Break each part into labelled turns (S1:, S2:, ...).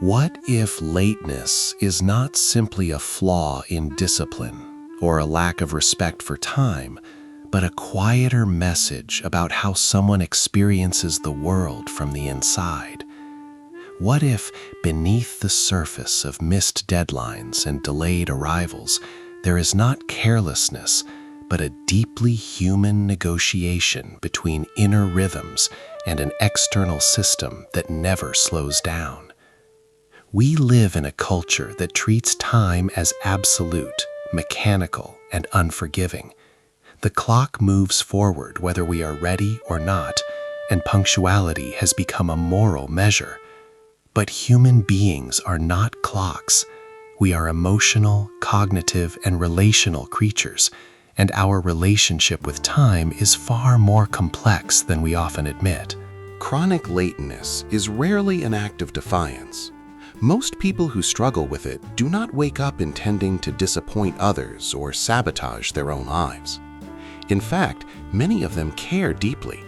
S1: What if lateness is not simply a flaw in discipline or a lack of respect for time, but a quieter message about how someone experiences the world from the inside? What if, beneath the surface of missed deadlines and delayed arrivals, there is not carelessness, but a deeply human negotiation between inner rhythms and an external system that never slows down? We live in a culture that treats time as absolute, mechanical, and unforgiving. The clock moves forward whether we are ready or not, and punctuality has become a moral measure. But human beings are not clocks. We are emotional, cognitive, and relational creatures, and our relationship with time is far more complex than we often admit.
S2: Chronic lateness is rarely an act of defiance. Most people who struggle with it do not wake up intending to disappoint others or sabotage their own lives. In fact, many of them care deeply.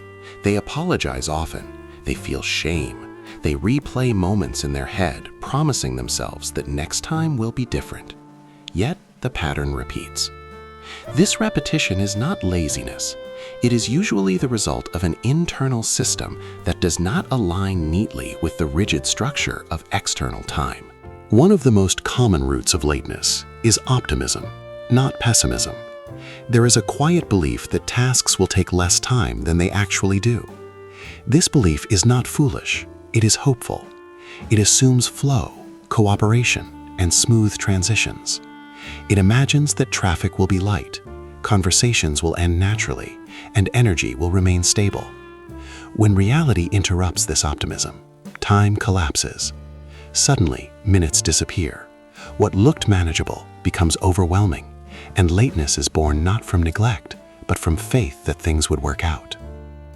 S2: They apologize often. They feel shame. They replay moments in their head, promising themselves that next time will be different. Yet, the pattern repeats. This repetition is not laziness. It is usually the result of an internal system that does not align neatly with the rigid structure of external time. One of the most common roots of lateness is optimism, not pessimism. There is a quiet belief that tasks will take less time than they actually do. This belief is not foolish, it is hopeful. It assumes flow, cooperation, and smooth transitions. It imagines that traffic will be light, conversations will end naturally, and energy will remain stable. When reality interrupts this optimism, time collapses. Suddenly, minutes disappear. What looked manageable becomes overwhelming, and lateness is born not from neglect, but from faith that things would work out.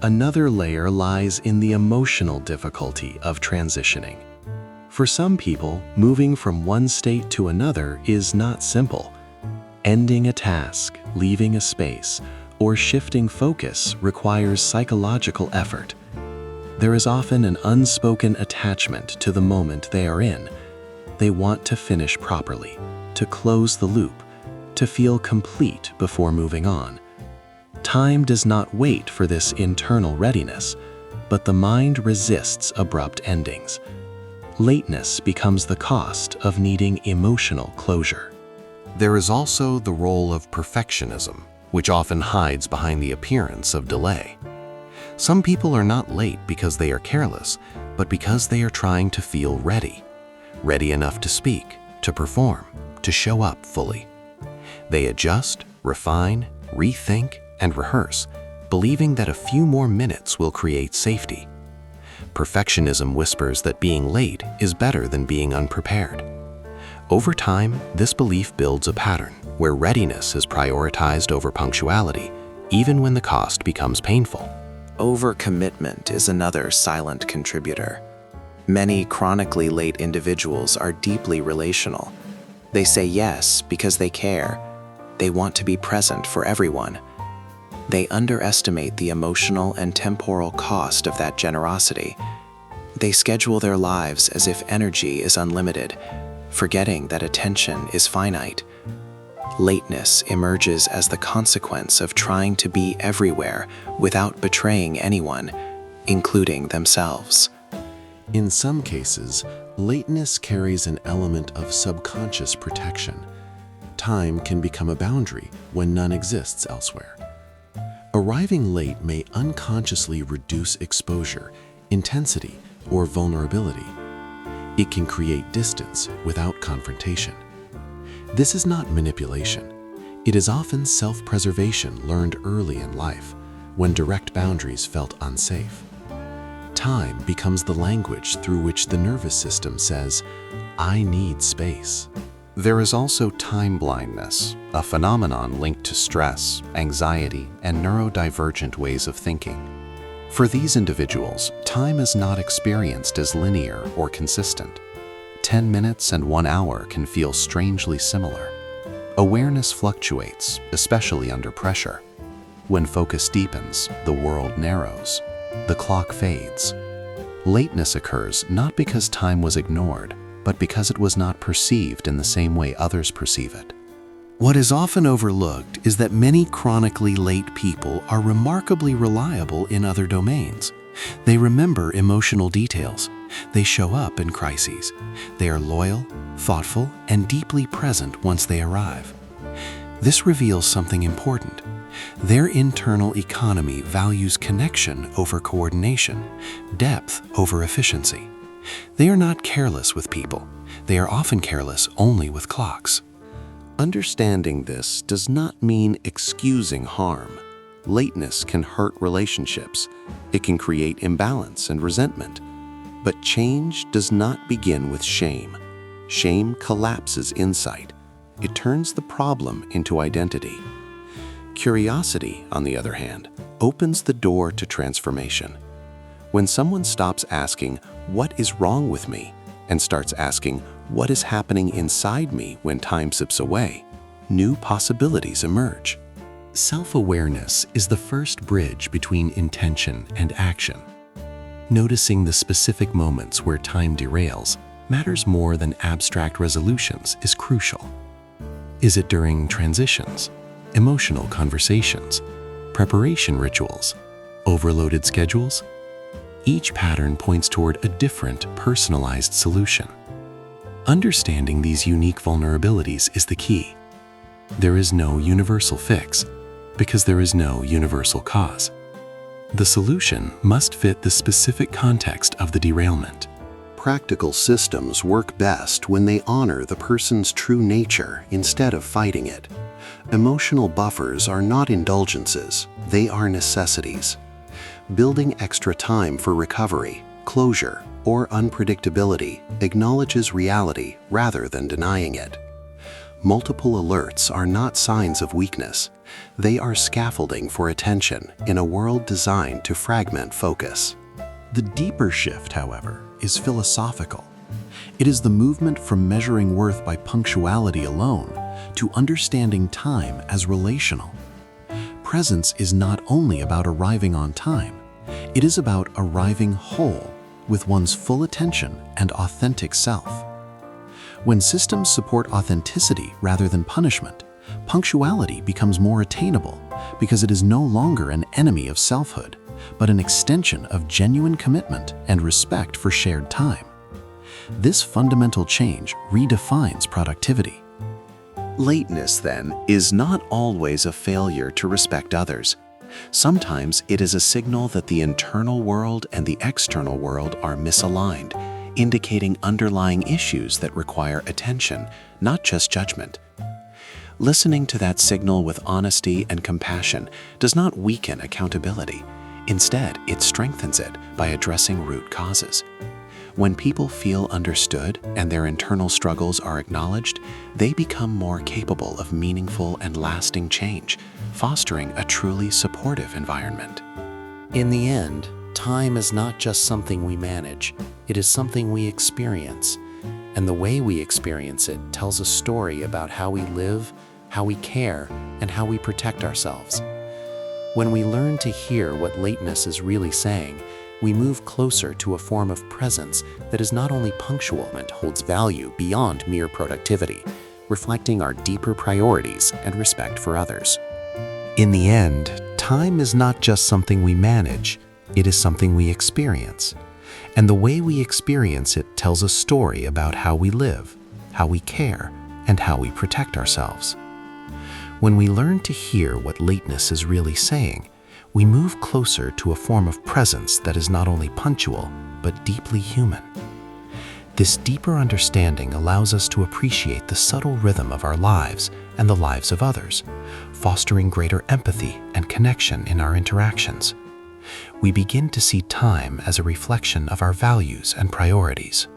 S1: Another layer lies in the emotional difficulty of transitioning. For some people, moving from one state to another is not simple. Ending a task, leaving a space, or shifting focus requires psychological effort. There is often an unspoken attachment to the moment they are in. They want to finish properly, to close the loop, to feel complete before moving on. Time does not wait for this internal readiness, but the mind resists abrupt endings. Lateness becomes the cost of needing emotional closure.
S2: There is also the role of perfectionism, which often hides behind the appearance of delay. Some people are not late because they are careless, but because they are trying to feel ready. Ready enough to speak, to perform, to show up fully. They adjust, refine, rethink, and rehearse, believing that a few more minutes will create safety. Perfectionism whispers that being late is better than being unprepared. Over time, this belief builds a pattern where readiness is prioritized over punctuality, even when the cost becomes painful.
S3: Overcommitment is another silent contributor. Many chronically late individuals are deeply relational. They say yes because they care. They want to be present for everyone. They underestimate the emotional and temporal cost of that generosity. They schedule their lives as if energy is unlimited, forgetting that attention is finite. Lateness emerges as the consequence of trying to be everywhere without betraying anyone, including themselves.
S2: In some cases, lateness carries an element of subconscious protection. Time can become a boundary when none exists elsewhere. Arriving late may unconsciously reduce exposure, intensity, or vulnerability. It can create distance without confrontation. This is not manipulation. It is often self-preservation learned early in life, when direct boundaries felt unsafe. Time becomes the language through which the nervous system says, "I need space." There is also time blindness, a phenomenon linked to stress, anxiety, and neurodivergent ways of thinking. For these individuals, time is not experienced as linear or consistent. 10 minutes and 1 hour can feel strangely similar. Awareness fluctuates, especially under pressure. When focus deepens, the world narrows. The clock fades. Lateness occurs not because time was ignored, but because it was not perceived in the same way others perceive it.
S1: What is often overlooked is that many chronically late people are remarkably reliable in other domains. They remember emotional details. They show up in crises. They are loyal, thoughtful, and deeply present once they arrive. This reveals something important. Their internal economy values connection over coordination, depth over efficiency. They are not careless with people. They are often careless only with clocks.
S2: Understanding this does not mean excusing harm. Lateness can hurt relationships. It can create imbalance and resentment. But change does not begin with shame. Shame collapses insight. It turns the problem into identity. Curiosity, on the other hand, opens the door to transformation. When someone stops asking, "What is wrong with me?" and starts asking, "What is happening inside me when time slips away?" new possibilities emerge.
S1: Self-awareness is the first bridge between intention and action. Noticing the specific moments where time derails matters more than abstract resolutions is crucial. Is it during transitions, emotional conversations, preparation rituals, overloaded schedules? Each pattern points toward a different, personalized solution. Understanding these unique vulnerabilities is the key. There is no universal fix because there is no universal cause. The solution must fit the specific context of the derailment.
S2: Practical systems work best when they honor the person's true nature instead of fighting it. Emotional buffers are not indulgences, they are necessities. Building extra time for recovery, closure, or unpredictability acknowledges reality rather than denying it. Multiple alerts are not signs of weakness. They are scaffolding for attention in a world designed to fragment focus.
S4: The deeper shift, however, is philosophical. It is the movement from measuring worth by punctuality alone to understanding time as relational. Presence is not only about arriving on time, it is about arriving whole with one's full attention and authentic self. When systems support authenticity rather than punishment, punctuality becomes more attainable because it is no longer an enemy of selfhood, but an extension of genuine commitment and respect for shared time. This fundamental change redefines productivity.
S3: Lateness, then, is not always a failure to respect others. Sometimes it is a signal that the internal world and the external world are misaligned, indicating underlying issues that require attention, not just judgment. Listening to that signal with honesty and compassion does not weaken accountability. Instead, it strengthens it by addressing root causes. When people feel understood and their internal struggles are acknowledged, they become more capable of meaningful and lasting change, fostering a truly supportive environment. In the end, time is not just something we manage, it is something we experience. And the way we experience it tells a story about how we live, how we care, and how we protect ourselves. When we learn to hear what lateness is really saying, we move closer to a form of presence that is not only punctual but holds value beyond mere productivity, reflecting our deeper priorities and respect for others.
S1: In the end, time is not just something we manage, it is something we experience. And the way we experience it tells a story about how we live, how we care, and how we protect ourselves. When we learn to hear what lateness is really saying, we move closer to a form of presence that is not only punctual, but deeply human. This deeper understanding allows us to appreciate the subtle rhythm of our lives and the lives of others, fostering greater empathy and connection in our interactions. We begin to see time as a reflection of our values and priorities.